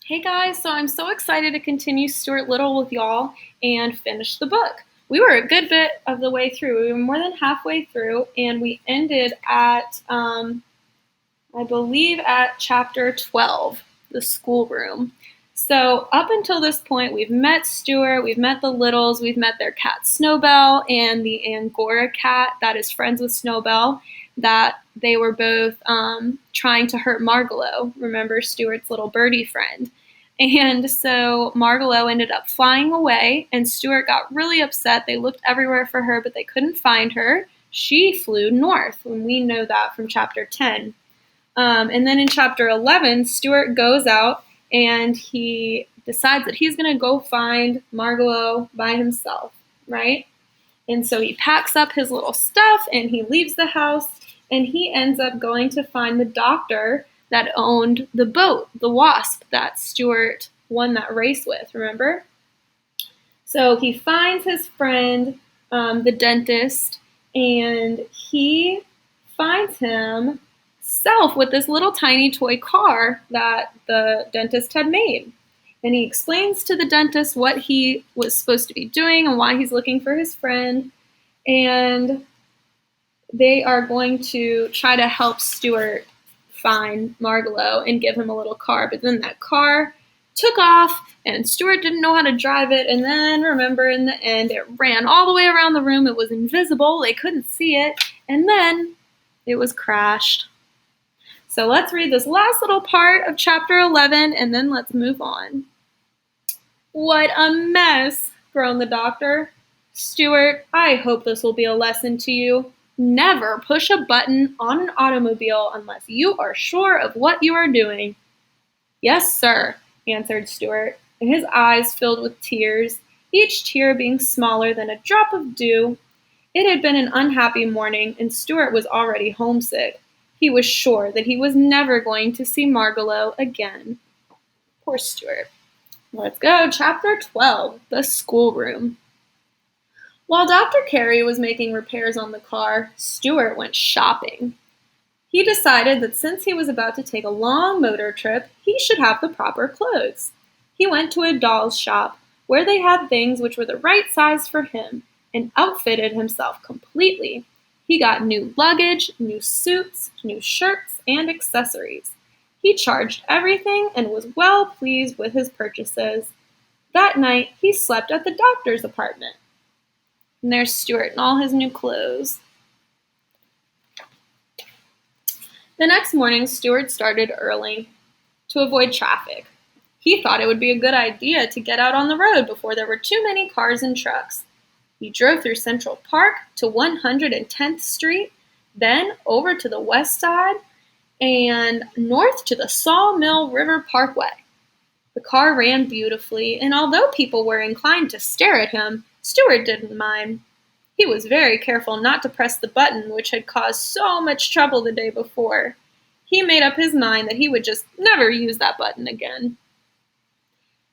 Hey guys, so I'm so excited to continue Stuart Little with y'all and finish the book. We were a good bit of the way through. We were more than halfway through, and we ended at, I believe, at chapter 12, the schoolroom. So up until this point, we've met Stuart, we've met the Littles, we've met their cat Snowbell, and the Angora cat that is friends with Snowbell, that they were both trying to hurt Margalo, remember Stuart's little birdie friend. And so Margalo ended up flying away, and Stuart got really upset. They looked everywhere for her, but they couldn't find her. She flew north, and we know that from chapter 10. And then in chapter 11, Stuart goes out and he decides that he's going to go find Margalo by himself, right? And so he packs up his little stuff and he leaves the house and he ends up going to find the doctor that owned the boat, the Wasp, that Stuart won that race with, remember? So he finds his friend, the dentist, and he finds himself with this little tiny toy car that the dentist had made. And he explains to the dentist what he was supposed to be doing and why he's looking for his friend. And they are going to try to help Stuart find Margalo and give him a little car. But then that car took off and Stuart didn't know how to drive it. And then, remember, in the end, it ran all the way around the room. It was invisible. They couldn't see it. And then it was crashed. So let's read this last little part of chapter 11 and then let's move on. What a mess, groaned the doctor. Stuart, I hope this will be a lesson to you. Never push a button on an automobile unless you are sure of what you are doing. Yes, sir, answered Stuart, and his eyes filled with tears, each tear being smaller than a drop of dew. It had been an unhappy morning, and Stuart was already homesick. He was sure that he was never going to see Margalo again. Poor Stuart. Let's go. Chapter 12, the schoolroom. While Dr. Carey was making repairs on the car, Stuart went shopping. He decided that since he was about to take a long motor trip, he should have the proper clothes. He went to a doll's shop, where they had things which were the right size for him, and outfitted himself completely. He got new luggage, new suits, new shirts, and accessories. He charged everything and was well pleased with his purchases. That night, he slept at the doctor's apartment. And there's Stuart in all his new clothes. The next morning, Stuart started early to avoid traffic. He thought it would be a good idea to get out on the road before there were too many cars and trucks. He drove through Central Park to 110th Street, then over to the west side, and north to the Sawmill River Parkway. The car ran beautifully, and although people were inclined to stare at him, Stuart didn't mind. He was very careful not to press the button which had caused so much trouble the day before. He made up his mind that he would just never use that button again.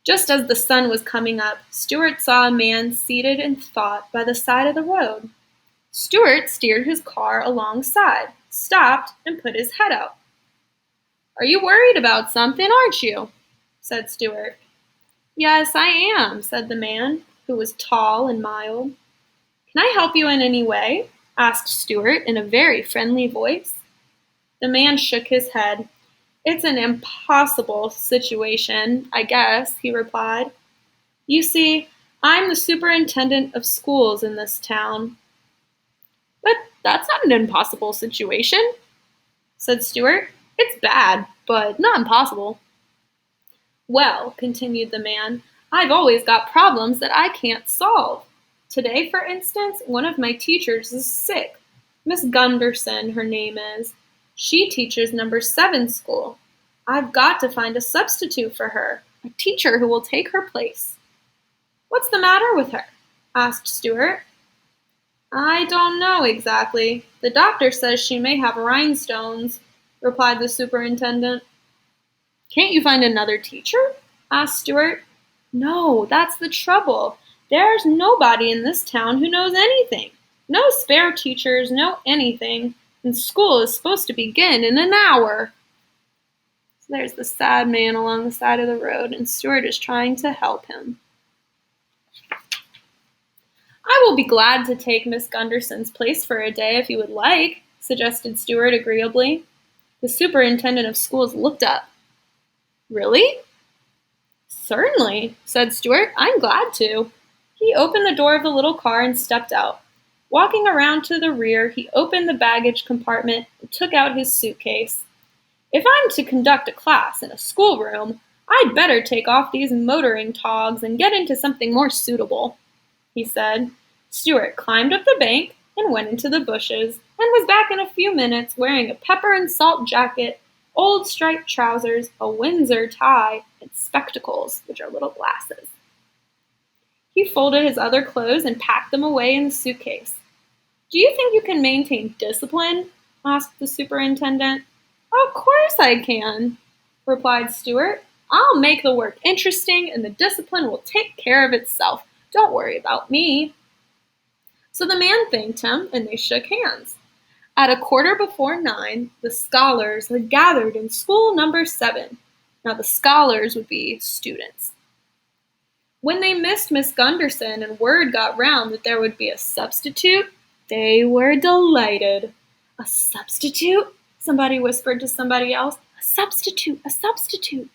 Just as the sun was coming up, Stuart saw a man seated in thought by the side of the road. Stuart steered his car alongside, stopped, and put his head out. "Are you worried about something, aren't you?" said Stuart. "Yes, I am," said the man, who was tall and mild. "Can I help you in any way?" asked Stuart in a very friendly voice. The man shook his head. "It's an impossible situation, I guess," he replied. "You see, I'm the superintendent of schools in this town." "But that's not an impossible situation," said Stuart. "It's bad, but not impossible." "Well," continued the man, "I've always got problems that I can't solve. Today, for instance, one of my teachers is sick. Miss Gunderson, her name is. She teaches number 7 school. I've got to find a substitute for her, a teacher who will take her place." "What's the matter with her?" asked Stuart. "I don't know exactly. The doctor says she may have rhinestones," replied the superintendent. "Can't you find another teacher?" asked Stuart. "No, that's the trouble. There's nobody in this town who knows anything. No spare teachers, no anything, and school is supposed to begin in an hour." There's the sad man along the side of the road, and Stuart is trying to help him. I will be glad to take Miss Gunderson's place for a day if you would like, suggested Stuart agreeably. The superintendent of schools looked up. Really? Certainly, said Stuart. I'm glad to. He opened the door of the little car and stepped out. Walking around to the rear, he opened the baggage compartment and took out his suitcase. If I'm to conduct a class in a schoolroom, I'd better take off these motoring togs and get into something more suitable, he said. Stuart climbed up the bank and went into the bushes and was back in a few minutes wearing a pepper and salt jacket, old striped trousers, a Windsor tie, and spectacles, which are little glasses. He folded his other clothes and packed them away in the suitcase. Do you think you can maintain discipline? Asked the superintendent. Of course I can, replied Stuart. I'll make the work interesting and the discipline will take care of itself. Don't worry about me. So the man thanked him and they shook hands. At 9:15, the scholars had gathered in school number 7. Now the scholars would be students. When they missed Miss Gunderson and word got round that there would be a substitute, they were delighted. A substitute? Somebody whispered to somebody else. A substitute, a substitute.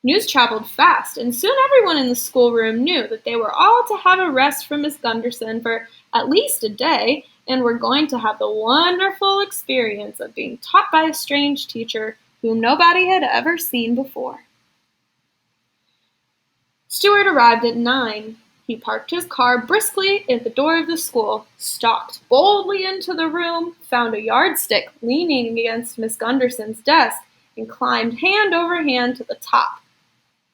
News traveled fast, and soon everyone in the schoolroom knew that they were all to have a rest from Miss Gunderson for at least a day, and were going to have the wonderful experience of being taught by a strange teacher whom nobody had ever seen before. Stuart arrived at 9. He parked his car briskly at the door of the school, stalked boldly into the room, found a yardstick leaning against Miss Gunderson's desk, and climbed hand over hand to the top.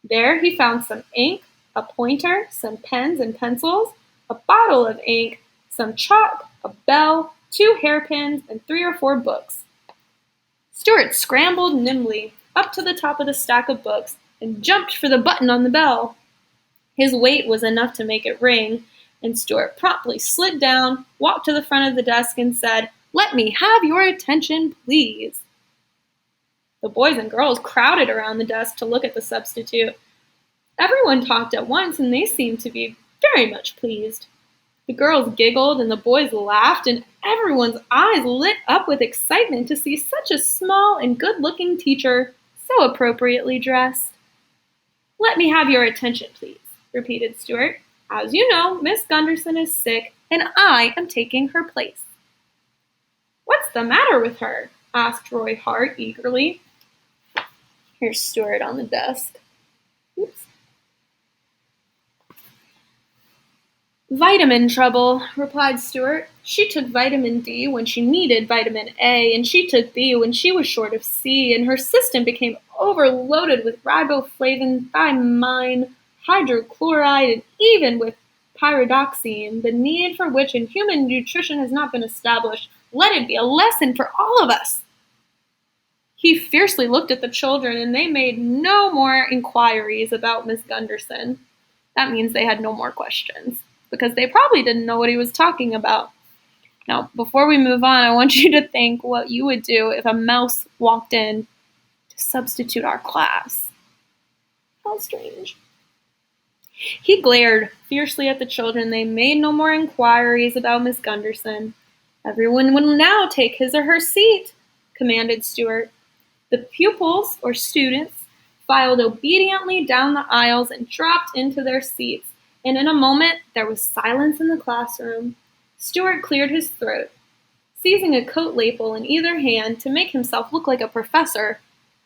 There he found some ink, a pointer, some pens and pencils, a bottle of ink, some chalk, a bell, 2 hairpins, and 3 or 4 books. Stuart scrambled nimbly up to the top of the stack of books and jumped for the button on the bell. His weight was enough to make it ring, and Stuart promptly slid down, walked to the front of the desk, and said, "Let me have your attention, please." The boys and girls crowded around the desk to look at the substitute. Everyone talked at once, and they seemed to be very much pleased. The girls giggled, and the boys laughed, and everyone's eyes lit up with excitement to see such a small and good-looking teacher, so appropriately dressed. "Let me have your attention, please," repeated Stuart. "As you know, Miss Gunderson is sick, and I am taking her place." "What's the matter with her?" asked Roy Hart eagerly. Here's Stuart on the desk. Oops. "Vitamin trouble," replied Stuart. "She took vitamin D when she needed vitamin A, and she took B when she was short of C, and her system became overloaded with riboflavin, thiamine, hydrochloride, and even with pyridoxine, the need for which in human nutrition has not been established. Let it be a lesson for all of us." He fiercely looked at the children, and they made no more inquiries about Miss Gunderson. That means they had no more questions, because they probably didn't know what he was talking about. Now, before we move on, I want you to think what you would do if a mouse walked in to substitute our class. How strange. He glared fiercely at the children. They made no more inquiries about Miss Gunderson. "Everyone will now take his or her seat," commanded Stuart. The pupils, or students, filed obediently down the aisles and dropped into their seats, and in a moment there was silence in the classroom. Stuart cleared his throat. Seizing a coat lapel in either hand to make himself look like a professor,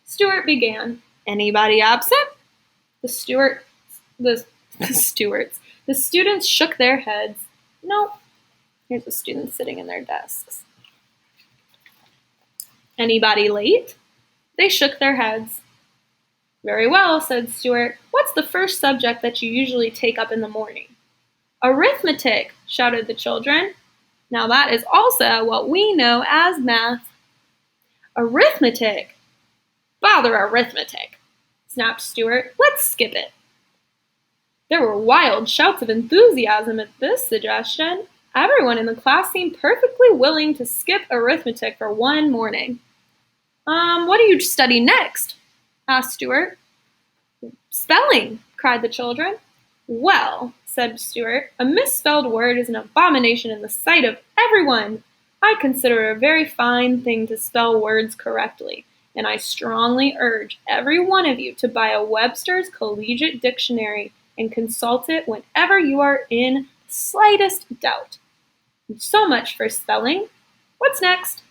Stuart began, "Anybody absent?" The students shook their heads. "No." Here's the students sitting in their desks. "Anybody late?" They shook their heads. "Very well," said Stuart. "What's the first subject that you usually take up in the morning?" "Arithmetic," shouted the children. Now that is also what we know as math. "Arithmetic? Bother arithmetic," snapped Stuart. "Let's skip it." There were wild shouts of enthusiasm at this suggestion. Everyone in the class seemed perfectly willing to skip arithmetic for one morning. What do you study next?" asked Stuart. Spelling, cried the children. Well, said Stuart, a misspelled word is an abomination in the sight of everyone. I consider it a very fine thing to spell words correctly, and I strongly urge every one of you to buy a Webster's Collegiate Dictionary and consult it whenever you are in the slightest doubt. So much for spelling. What's next?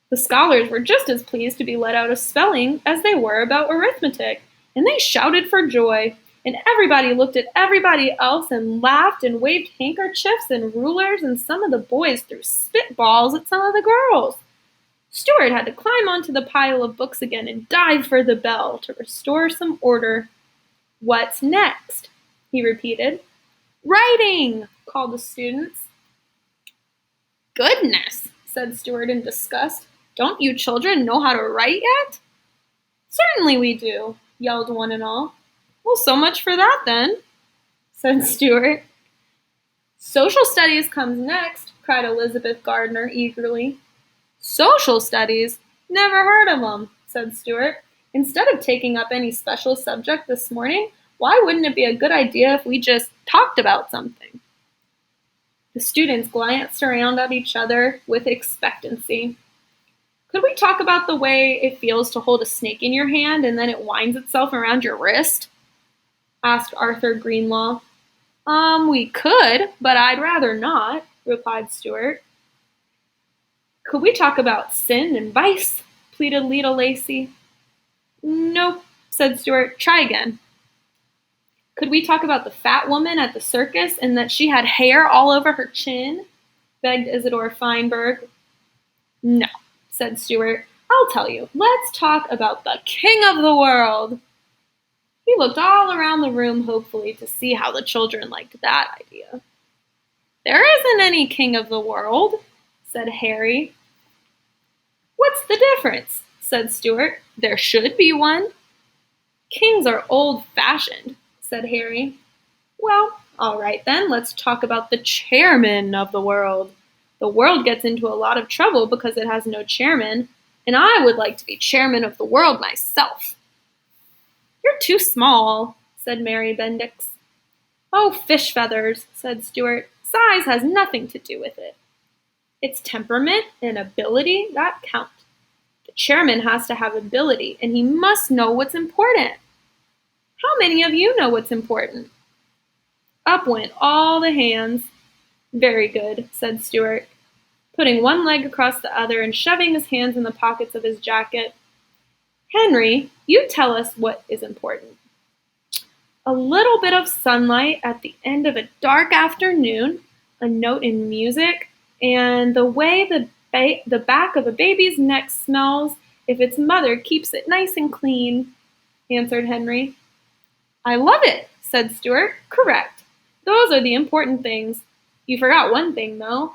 The scholars were just as pleased to be let out of spelling as they were about arithmetic, and they shouted for joy. And everybody looked at everybody else and laughed and waved handkerchiefs and rulers, and some of the boys threw spitballs at some of the girls. Stuart had to climb onto the pile of books again and dive for the bell to restore some order. What's next? He repeated. Writing, called the students. Goodness, said Stuart in disgust. Don't you children know how to write yet? Certainly we do, yelled one and all. Well, so much for that then, said Stuart. Social studies comes next, cried Elizabeth Gardner eagerly. Social studies? Never heard of 'em, said Stuart. Instead of taking up any special subject this morning, why wouldn't it be a good idea if we just talked about something? The students glanced around at each other with expectancy. Could we talk about the way it feels to hold a snake in your hand and then it winds itself around your wrist? Asked Arthur Greenlaw. We could, but I'd rather not, replied Stuart. Could we talk about sin and vice? Pleaded Leda Lacey. Nope, said Stuart. Try again. Could we talk about the fat woman at the circus and that she had hair all over her chin? Begged Isidore Feinberg. No, said Stuart. I'll tell you. Let's talk about the king of the world. He looked all around the room hopefully to see how the children liked that idea. There isn't any king of the world, said Harry. What's the difference? Said Stuart. There should be one. Kings are old-fashioned, said Harry. Well, all right then, let's talk about the chairman of the world. The world gets into a lot of trouble because it has no chairman, and I would like to be chairman of the world myself. You're too small, said Mary Bendix. Oh, fish feathers, said Stuart. Size has nothing to do with it. It's temperament and ability that count. The chairman has to have ability, and he must know what's important. How many of you know what's important? Up went all the hands. Very good, said Stuart, putting one leg across the other and shoving his hands in the pockets of his jacket. Henry, you tell us what is important. A little bit of sunlight at the end of a dark afternoon, a note in music, and the way the back of a baby's neck smells if its mother keeps it nice and clean, answered Henry. I love it, said Stuart. Correct. Those are the important things. You forgot one thing, though.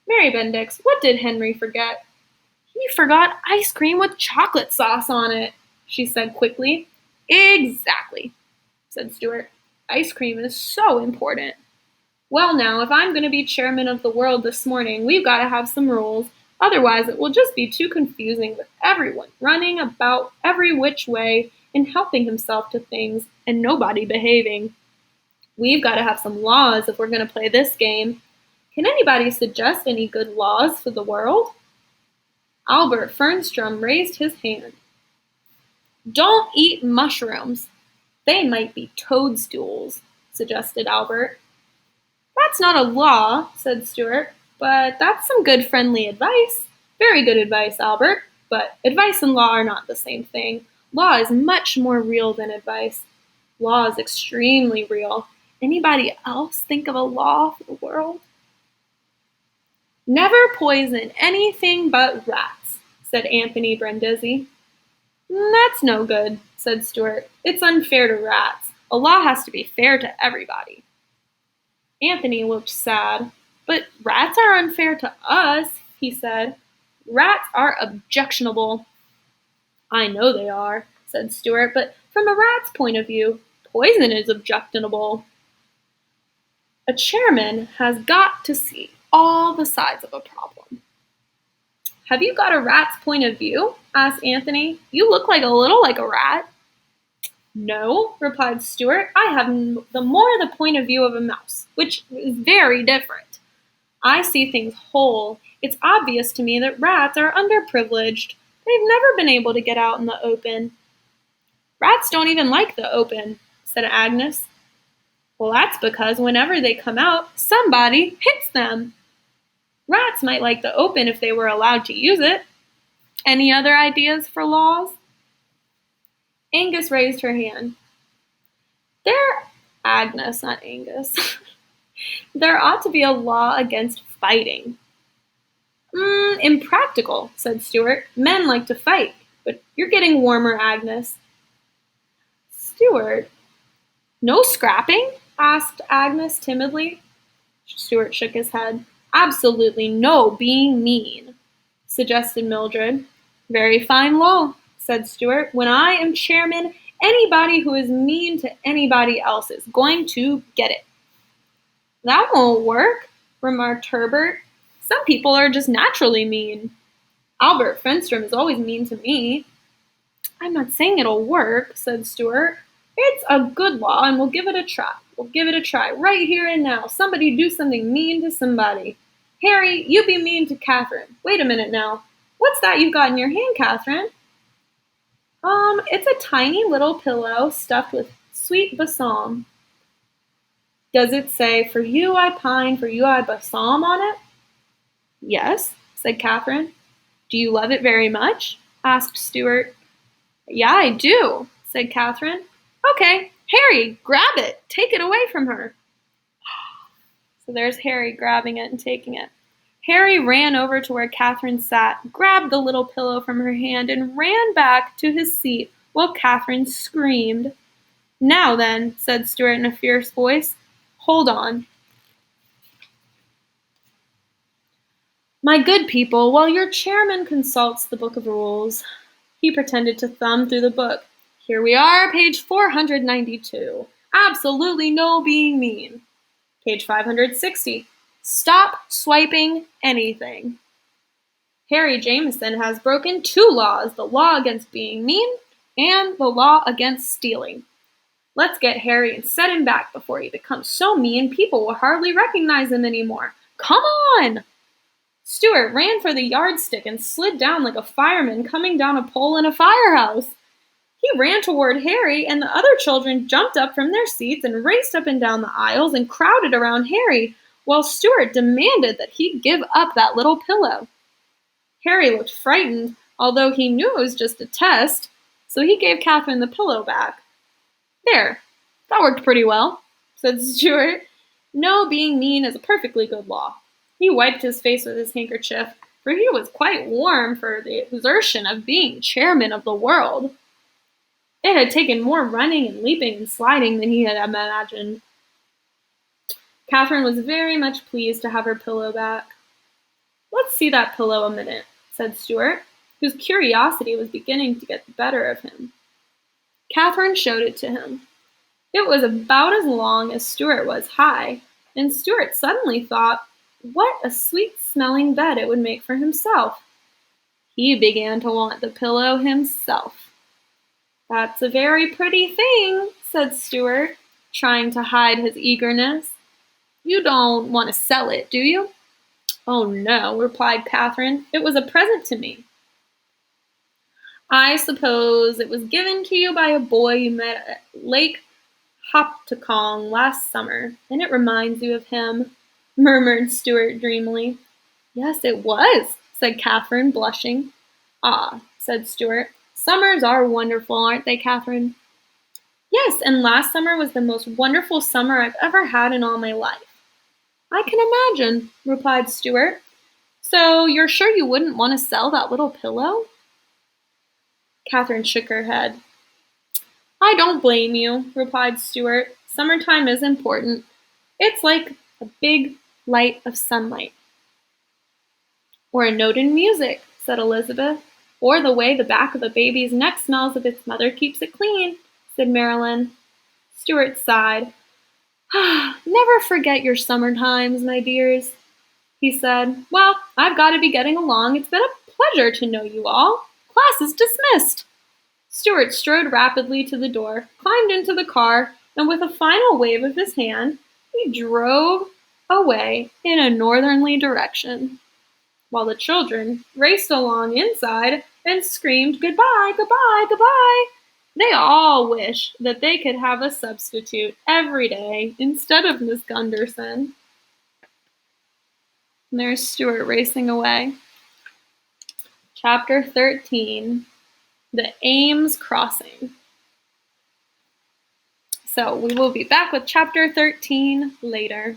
Mary Bendix, what did Henry forget? He forgot ice cream with chocolate sauce on it, she said quickly. Exactly, said Stuart. Ice cream is so important. Well now, if I'm going to be chairman of the world this morning, we've got to have some rules. Otherwise, it will just be too confusing with everyone running about every which way and helping himself to things and nobody behaving. We've got to have some laws if we're going to play this game. Can anybody suggest any good laws for the world? Albert Fernstrom raised his hand. Don't eat mushrooms. They might be toadstools, suggested Albert. That's not a law, said Stuart, but that's some good friendly advice. Very good advice, Albert, but advice and law are not the same thing. Law is much more real than advice. Law is extremely real. Anybody else think of a law for the world? Never poison anything but rats, said Anthony Brindisi. That's no good, said Stuart. It's unfair to rats. A law has to be fair to everybody. Anthony looked sad. But rats are unfair to us, he said. Rats are objectionable. I know they are, said Stuart, but from a rat's point of view, poison is objectionable. A chairman has got to see all the sides of a problem. Have you got a rat's point of view? Asked Anthony. You look like a little like a rat. No, replied Stuart. I have the point of view of a mouse, which is very different. I see things whole. It's obvious to me that rats are underprivileged. They've never been able to get out in the open. Rats don't even like the open, said Agnes. Well, that's because whenever they come out, somebody hits them. Rats might like the open if they were allowed to use it. Any other ideas for laws? Angus raised her hand. Agnes, not Angus. There ought to be a law against fighting. Impractical, said Stuart. Men like to fight, but you're getting warmer, Agnes. Stuart, no scrapping? Asked Agnes timidly. Stuart shook his head. Absolutely no being mean, suggested Mildred. Very fine law, said Stuart. When I am chairman, anybody who is mean to anybody else is going to get it. That won't work, remarked Herbert. Some people are just naturally mean. Albert Fenstrom is always mean to me. I'm not saying it'll work, said Stuart. It's a good law, and we'll give it a try. We'll give it a try right here and now. Somebody do something mean to somebody. Harry, you be mean to Catherine. Wait a minute now. What's that you've got in your hand, Catherine? It's a tiny little pillow stuffed with sweet balsam. Does it say, for you I pine, for you I balsam on it? Yes, said Catherine. Do you love it very much? Asked Stuart. Yeah, I do, said Catherine. Okay, Harry, grab it. Take it away from her. So there's Harry grabbing it and taking it. Harry ran over to where Catherine sat, grabbed the little pillow from her hand, and ran back to his seat while Catherine screamed. Now then, said Stuart in a fierce voice, hold on. My good people, while your chairman consults the book of rules, he pretended to thumb through the book. Here we are, page 492. Absolutely no being mean. Page 560. Stop swiping anything. Harry Jameson has broken 2 laws, the law against being mean and the law against stealing. Let's get Harry and set him back before he becomes so mean people will hardly recognize him anymore. Come on! Stuart ran for the yardstick and slid down like a fireman coming down a pole in a firehouse. He ran toward Harry, and the other children jumped up from their seats and raced up and down the aisles and crowded around Harry, while Stuart demanded that he give up that little pillow. Harry looked frightened, although he knew it was just a test, so he gave Catherine the pillow back. There, that worked pretty well, said Stuart. No being mean is a perfectly good law. He wiped his face with his handkerchief, for he was quite warm for the exertion of being chairman of the world. It had taken more running and leaping and sliding than he had imagined. Catherine was very much pleased to have her pillow back. Let's see that pillow a minute, said Stuart, whose curiosity was beginning to get the better of him. Catherine showed it to him. It was about as long as Stuart was high, and Stuart suddenly thought, what a sweet-smelling bed it would make for himself. He began to want the pillow himself. That's a very pretty thing, said Stuart, trying to hide his eagerness. You don't want to sell it, do you? Oh, no, replied Catherine. It was a present to me. I suppose it was given to you by a boy you met at Lake Hoptacong last summer, and it reminds you of him, murmured Stuart dreamily. Yes, it was, said Catherine, blushing. Ah, said Stuart. Summers are wonderful, aren't they, Catherine? Yes, and last summer was the most wonderful summer I've ever had in all my life. I can imagine, replied Stuart. So you're sure you wouldn't want to sell that little pillow? Catherine shook her head. I don't blame you, replied Stuart. Summertime is important. It's like a big light of sunlight. Or a note in music, said Elizabeth. Or the way the back of a baby's neck smells if its mother keeps it clean, said Marilyn. Stuart sighed. Never forget your summer times, my dears, he said. Well, I've got to be getting along. It's been a Pleasure to know you all. Class is dismissed." Stuart strode rapidly to the door, climbed into the car, and with a final wave of his hand, he drove away in a northerly direction, while the children raced along inside and screamed, "Goodbye, goodbye, goodbye." They all wish that they could have a substitute every day instead of Miss Gunderson. And there's Stuart racing away. Chapter 13, The Ames Crossing. So we will be back with chapter 13 later.